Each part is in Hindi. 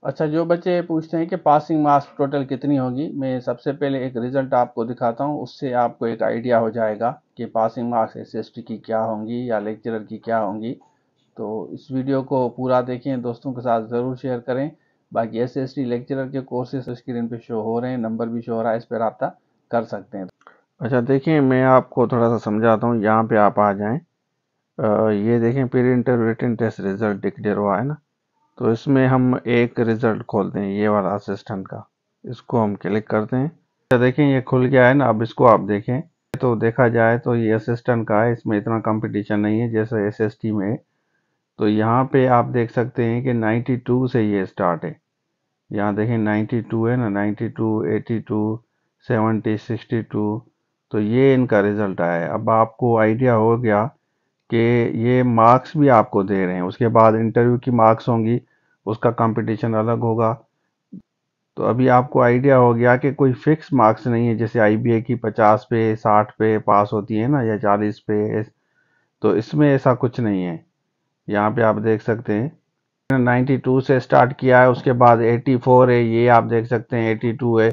अच्छा, जो बच्चे पूछते हैं कि पासिंग मार्क्स टोटल कितनी होगी, मैं सबसे पहले एक रिजल्ट आपको दिखाता हूँ, उससे आपको एक आइडिया हो जाएगा कि पासिंग मार्क्स एसएसटी की क्या होंगी या लेक्चरर की क्या होंगी। तो इस वीडियो को पूरा देखें, दोस्तों के साथ ज़रूर शेयर करें। बाकी एसएसटी लेक्चरर के कोर्सेज स्क्रीन पे शो हो रहे हैं, नंबर भी शो हो रहा है, इस पर रब्ता कर सकते हैं। अच्छा देखिए, मैं आपको थोड़ा सा समझाता हूँ। यहाँ पे आप आ जाएं। ये देखें, pre inter written test result declare हुआ है ना। तो इसमें हम एक रिजल्ट खोलते हैं, ये वाला असिस्टेंट का। इसको हम क्लिक करते हैं। तो देखें, ये खुल गया है ना। अब इसको आप देखें तो देखा जाए तो ये असिस्टेंट का है, इसमें इतना कंपटीशन नहीं है जैसे एसएसटी में है। तो यहाँ पे आप देख सकते हैं कि 92 से ये स्टार्ट है। यहाँ देखें 92 है ना, 92, 82, 70, 62। तो ये इनका रिजल्ट आया है। अब आपको आइडिया हो गया कि ये मार्क्स भी आपको दे रहे हैं, उसके बाद इंटरव्यू की मार्क्स होंगी, उसका कंपटीशन अलग होगा। तो अभी आपको आइडिया हो गया कि कोई फिक्स मार्क्स नहीं है, जैसे आईबीए की 50 पे 60 पे पास होती है ना, या 40 पे। तो इसमें ऐसा कुछ नहीं है। यहाँ पे आप देख सकते हैं 92 से स्टार्ट किया है, उसके बाद 84 है, ये आप देख सकते हैं 82 है,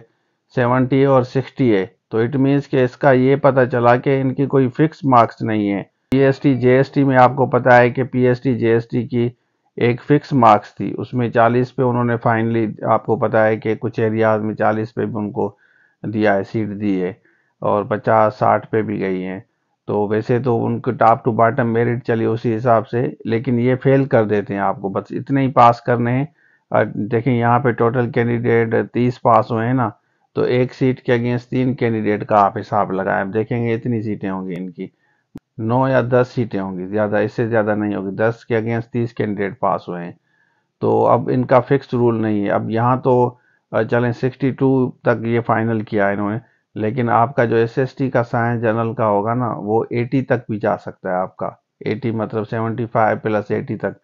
70 है और 60 है। तो इट मीन्स कि इसका ये पता चला कि इनकी कोई फिक्स मार्क्स नहीं है। पीएसटी जेएसटी में आपको पता है कि पीएसटी जेएसटी की एक फिक्स मार्क्स थी, उसमें 40 पे उन्होंने फाइनली, आपको पता है कि कुछ एरियाज में 40 पे भी उनको दिया है, सीट दी है, और 50-60 पे भी गई हैं। तो वैसे तो उनको टॉप टू बॉटम मेरिट चली उसी हिसाब से, लेकिन ये फेल कर देते हैं, आपको बस इतने ही पास करने हैं। देखें यहाँ पे टोटल कैंडिडेट 30 पास हुए हैं ना। तो एक सीट के अगेंस्ट 3 कैंडिडेट का आप हिसाब लगाएं, अब देखेंगे इतनी सीटें होंगी इनकी, 9 या 10 सीटें होंगी, ज़्यादा, इससे ज़्यादा नहीं होगी। 10 के अगेंस्ट 30 कैंडिडेट पास हुए हैं। तो अब इनका फिक्स रूल नहीं है। अब यहाँ तो चलें 62 तक ये फाइनल किया है इन्होंने, लेकिन आपका जो एसएसटी का साइंस जनरल का होगा ना, वो 80 तक भी जा सकता है आपका। 80 मतलब 75 प्लस 80 तक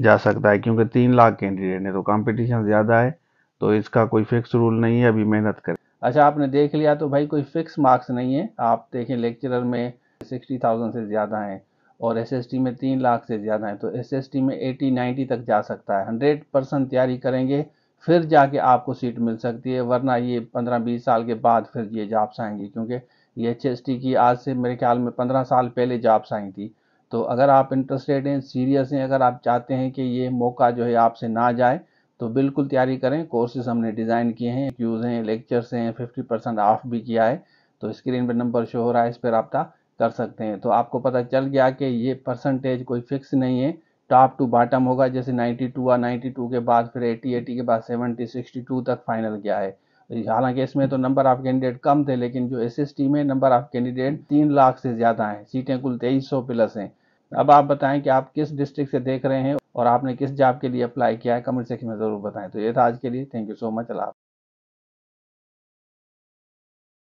जा सकता है, क्योंकि 3 लाख कैंडिडेट है तो कंपटीशन ज़्यादा है। तो इसका कोई फिक्स रूल नहीं है, अभी मेहनत करें। अच्छा, आपने देख लिया तो भाई कोई फिक्स मार्क्स नहीं है। आप देखें लेक्चरर में 60,000 से ज़्यादा हैं और एसएसटी में 3 लाख से ज़्यादा है। तो एसएसटी में 80-90 तक जा सकता है। 100% तैयारी करेंगे फिर जाके आपको सीट मिल सकती है, वरना ये 15-20 साल के बाद फिर ये जॉब्स आएंगी, क्योंकि ये एचएसटी की आज से मेरे ख्याल में 15 साल पहले जॉब्स आई थी। तो अगर आप इंटरेस्टेड हैं, सीरियस हैं, अगर आप चाहते हैं कि ये मौका जो है आपसे ना जाए, तो बिल्कुल तैयारी करें। कोर्सेज हमने डिज़ाइन किए हैं, क्यूज़ हैं, लेक्चर्स हैं, 50% ऑफ भी किया है। तो स्क्रीन पर नंबर शो हो रहा है, इस पर रब्ता कर सकते हैं। तो आपको पता चल गया कि ये परसेंटेज कोई फिक्स नहीं है, टॉप टू बॉटम होगा। जैसे 92 हुआ, 92 के बाद फिर 80, 80 के बाद 70, 62 तक फाइनल गया है। हालांकि इसमें तो नंबर ऑफ कैंडिडेट कम थे, लेकिन जो एसएसटी में नंबर ऑफ कैंडिडेट 3 लाख से ज़्यादा हैं, सीटें कुल 2300 प्लस हैं। अब आप बताएं कि आप किस डिस्ट्रिक्ट से देख रहे हैं और आपने किस जॉब के लिए अप्लाई किया है, कमेंट सेक्शन में ज़रूर बताएं। तो ये था आज के लिए, thank you so much. Allah.